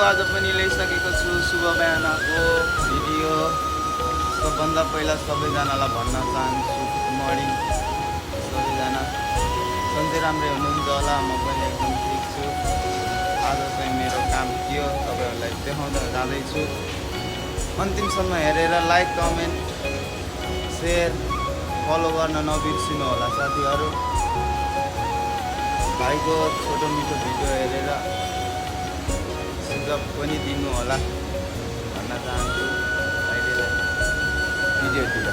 आज पनि ल्याइसकेको छु शुभ बिहानको भिडियो। सबभन्दा पहिला सबैजनालाई भन्न चाहन्छु गुड मर्निङ सबैजना। सन्चै राम्रै हुनुहुन्छ होला, म पनि एकदम ठिक छु। आज चाहिँ मेरो काम के हो तपाईँहरूलाई देखाउन जाँदैछु। अन्तिमसम्म हेरेर लाइक कमेन्ट सेयर फलो गर्न नबिर्सिनु होला साथीहरू। भाइको छोटो मिठो भिडियो हेरेर सुझाव पनि दिनु होला भन्न चाहन्छु। अहिलेलाई भिडियोतिर